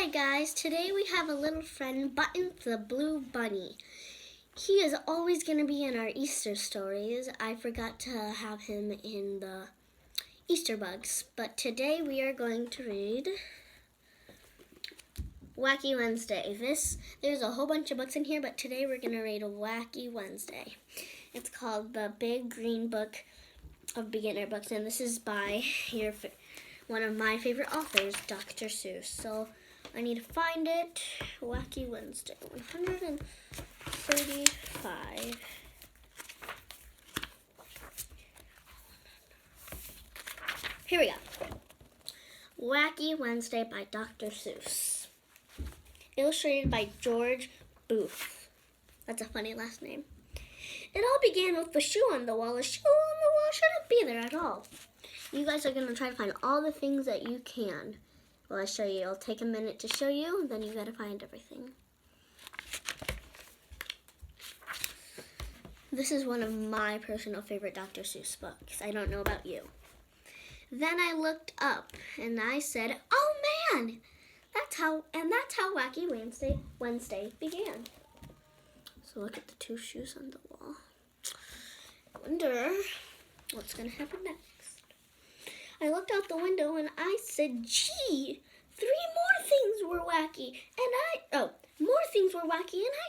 Hi guys, today we have a little friend, Buttons the Blue Bunny. He is always going to be in our Easter stories. I forgot to have him in the Easter bugs, but today we are going to read Wacky Wednesday. There's a whole bunch of books in here, but today we're going to read Wacky Wednesday. It's called The Big Green Book of Beginner Books, and this is by one of my favorite authors, Dr. Seuss. So I need to find it. Wacky Wednesday, 135. Here we go. Wacky Wednesday by Dr. Seuss. Illustrated by George Booth. That's a funny last name. It all began with the shoe on the wall. A shoe on the wall shouldn't be there at all. You guys are going to try to find all the things that you can. Well, I show you. It'll take a minute to show you, and then you got to find everything. This is one of my personal favorite Dr. Seuss books. I don't know about you. Then I looked up, and I said, "Oh man, that's how Wacky Wednesday began." So look at the two shoes on the wall. I wonder what's going to happen next. I looked out the window and I said, "Gee, more things were wacky, and I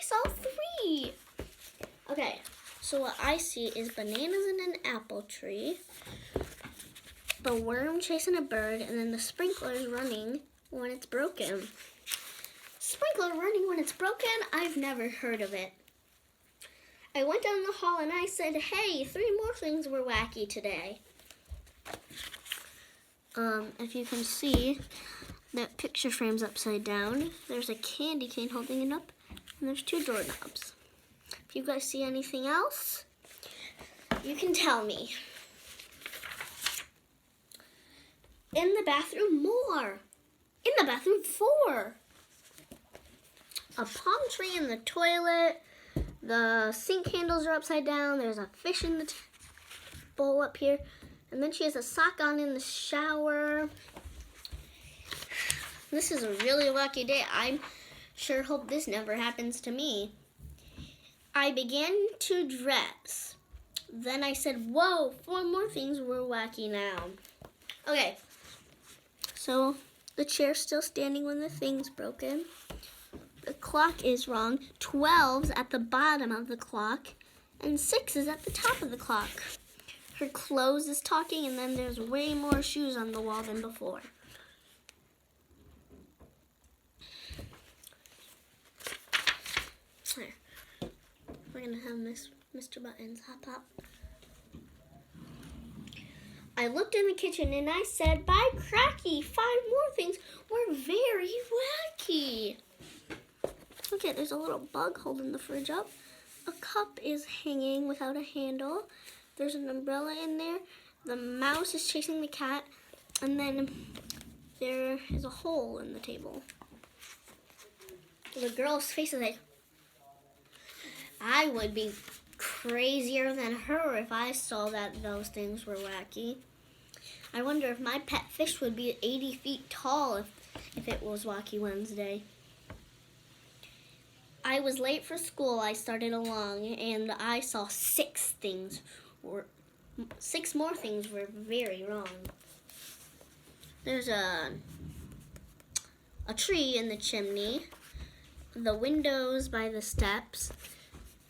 saw 3. Okay, so what I see is bananas in an apple tree, the worm chasing a bird, and then the sprinklers running when it's broken. Sprinkler running when it's broken? I've never heard of it. I went down the hall and I said, "Hey, 3 more things were wacky today." If you can see, that picture frame's upside down. There's a candy cane holding it up, and there's 2 doorknobs. If you guys see anything else, you can tell me. In the bathroom, more. In the bathroom, 4. A palm tree in the toilet. The sink handles are upside down. There's a fish in the bowl up here. And then she has a sock on in the shower. This is a really lucky day. I sure hope this never happens to me. I began to dress. Then I said, "Whoa, 4 more things were wacky now." Okay, so the chair's still standing when the thing's broken. The clock is wrong. 12's at the bottom of the clock, and 6 is at the top of the clock. Her clothes is talking, and then there's way more shoes on the wall than before. There. We're going to have Mr. Buttons hop up. I looked in the kitchen, and I said, "By cracky, 5 more things were very wacky." Okay, there's a little bug holding the fridge up. A cup is hanging without a handle. There's an umbrella in there. The mouse is chasing the cat. And then there is a hole in the table. The girl's face is like, I would be crazier than her if I saw that those things were wacky. I wonder if my pet fish would be 80 feet tall if it was Wacky Wednesday. I was late for school. I started along, and I saw 6 more things were very wrong. There's a tree in the chimney, the windows by the steps,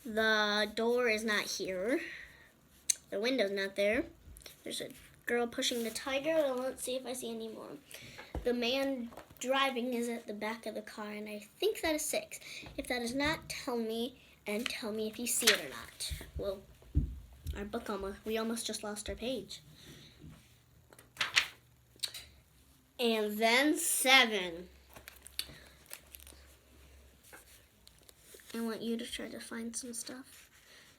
the door is not here, the window's not there. There's a girl pushing the tiger. Let's see if I see any more. The man driving is at the back of the car, and I think that is 6. If that is not, tell me, and tell me if you see it or not. Well, our book we almost just lost our page. And then 7. I want you to try to find some stuff.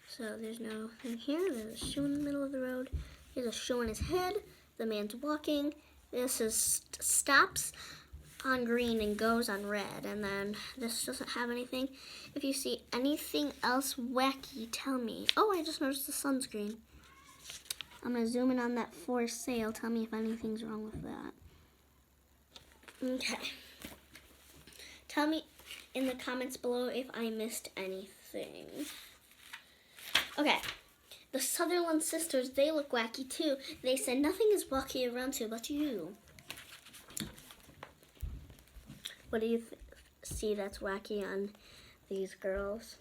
So there's no thing here. There's a shoe in the middle of the road. There's a shoe on his head. The man's walking. This is stops on green and goes on red, and then this doesn't have anything. If you see anything else wacky, tell me. Oh, I just noticed the sunscreen. I'm going to zoom in on that for sale. Tell me if anything's wrong with that. Okay. Tell me in the comments below if I missed anything. Okay. The Sutherland sisters, they look wacky too. They said nothing is wacky around here but you. What do you see that's wacky on these girls?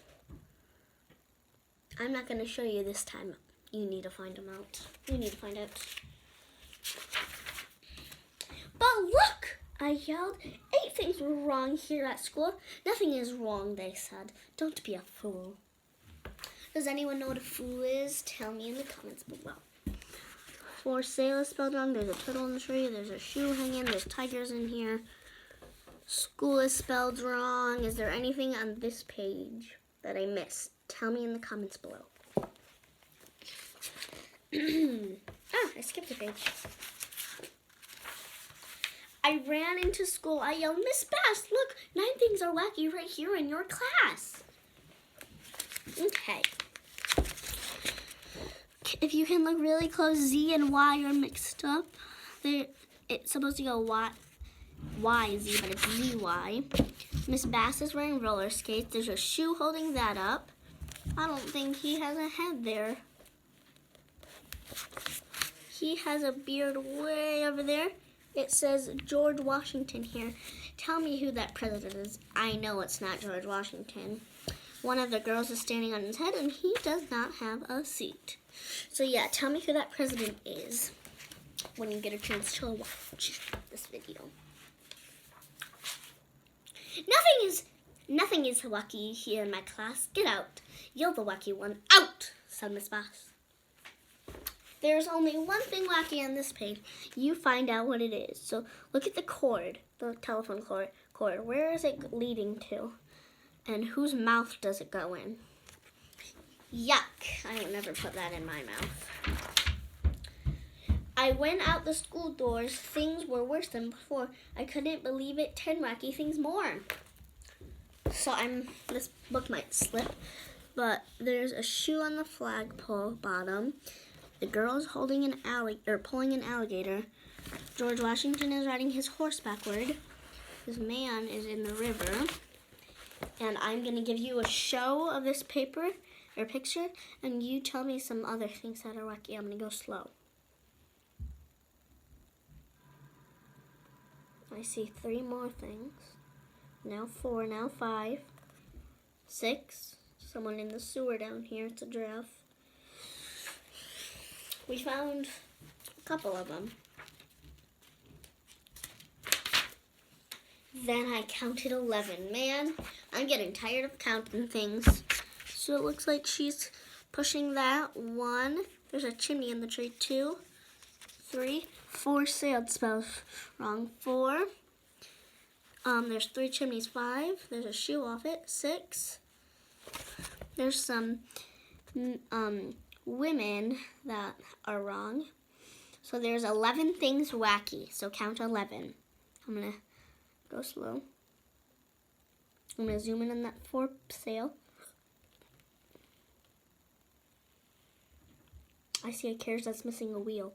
I'm not going to show you this time. You need to find them out. You need to find out. But look! I yelled. 8 things were wrong here at school. Nothing is wrong, they said. Don't be a fool. Does anyone know what a fool is? Tell me in the comments below. For sale is spelled wrong. There's a turtle in the tree. There's a shoe hanging. There's tigers in here. School is spelled wrong. Is there anything on this page that I missed? Tell me in the comments below. I skipped a page. I ran into school. I yelled, Miss Bass, look, 9 things are wacky right here in your class. Okay. If you can look really close, Z and Y are mixed up. It's supposed to go Y, Z, but it's Z-Y. Miss Bass is wearing roller skates. There's a shoe holding that up. I don't think he has a head there. He has a beard way over there. It says George Washington here. Tell me who that president is. I know it's not George Washington. One of the girls is standing on his head, and he does not have a seat. So yeah, tell me who that president is when you get a chance to watch this video. Nothing is wacky here in my class. Get out. You're the wacky one. Out, said Miss Bass. There's only one thing wacky on this page. You find out what it is. So look at the cord, the telephone cord. Where is it leading to? And whose mouth does it go in? Yuck. I would never put that in my mouth. I went out the school doors. Things were worse than before. I couldn't believe it. 10 wacky things more. So this book might slip, but there's a shoe on the flagpole bottom. The girl is holding pulling an alligator. George Washington is riding his horse backward. This man is in the river. And I'm going to give you a show of this picture, and you tell me some other things that are wacky. I'm going to go slow. I see 3 more things. Now 4, now 5, 6. Someone in the sewer down here. It's a giraffe. We found a couple of them. Then I counted 11. Man, I'm getting tired of counting things. So it looks like she's pushing that. 1. There's a chimney in the tree. 2, 3, 4 sailed spells wrong. 4. There's 3 chimneys. 5. There's a shoe off it. 6. There's some women that are wrong. So there's 11 things wacky. So count 11. I'm going to go slow. I'm going to zoom in on that 4 sail. I see a carriage that's missing a wheel.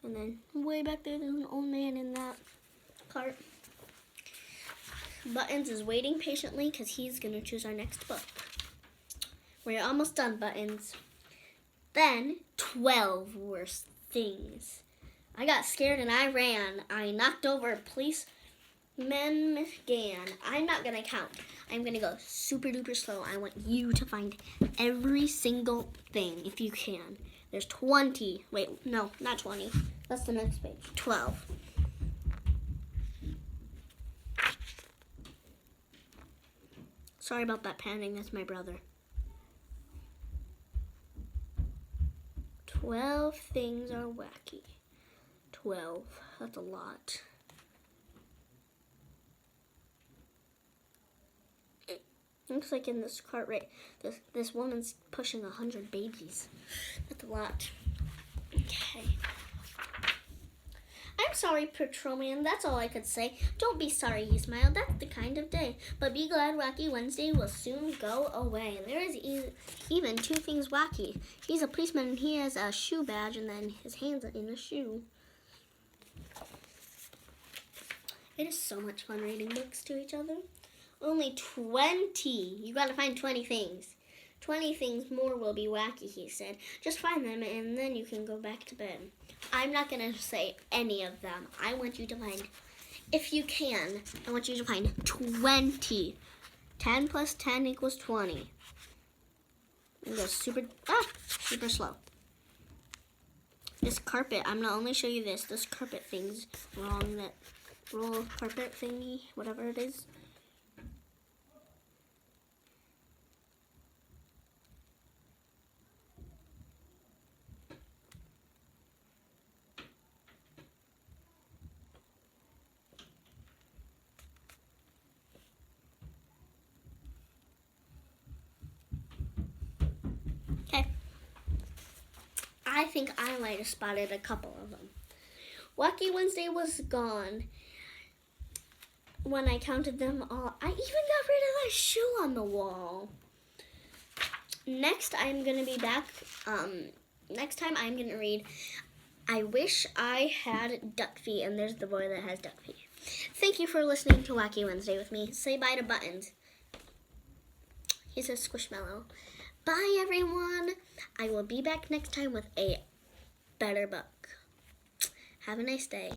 And then way back there, there's an old man in that cart. Buttons is waiting patiently because he's going to choose our next book. We're almost done, Buttons. Then 12 worse things. I got scared and I ran. I knocked over a policeman McGann. I'm not going to count. I'm going to go super duper slow. I want you to find every single thing if you can. There's 20. Wait, no, not 20. That's the next page. 12. Sorry about that panning. That's my brother. 12 things are wacky. 12. That's a lot. Looks like in this cart right, this woman's pushing 100 babies. That's a lot. Okay. I'm sorry, Patrolman. That's all I could say. Don't be sorry, he smiled. That's the kind of day. But be glad Wacky Wednesday will soon go away. There is even 2 things wacky. He's a policeman and he has a shoe badge and then his hands are in a shoe. It is so much fun reading books to each other. Only 20. You gotta find 20 things. 20 things more will be wacky, he said. Just find them and then you can go back to bed. I'm not gonna say any of them. I want you to find, if you can, I want you to find 20. 10 plus 10 equals 20. And go super slow. This carpet, I'm gonna only show you this. This carpet thing's wrong. That roll carpet thingy, whatever it is. Okay. I think I might have spotted a couple of them. Wacky Wednesday was gone. When I counted them all, I even got rid of that shoe on the wall. Next, I'm going to be back. Next time, I'm going to read I Wish I Had Duck Feet, and there's the boy that has duck feet. Thank you for listening to Wacky Wednesday with me. Say bye to Buttons. He says Squishmallow. Bye, everyone. I will be back next time with a better book. Have a nice day.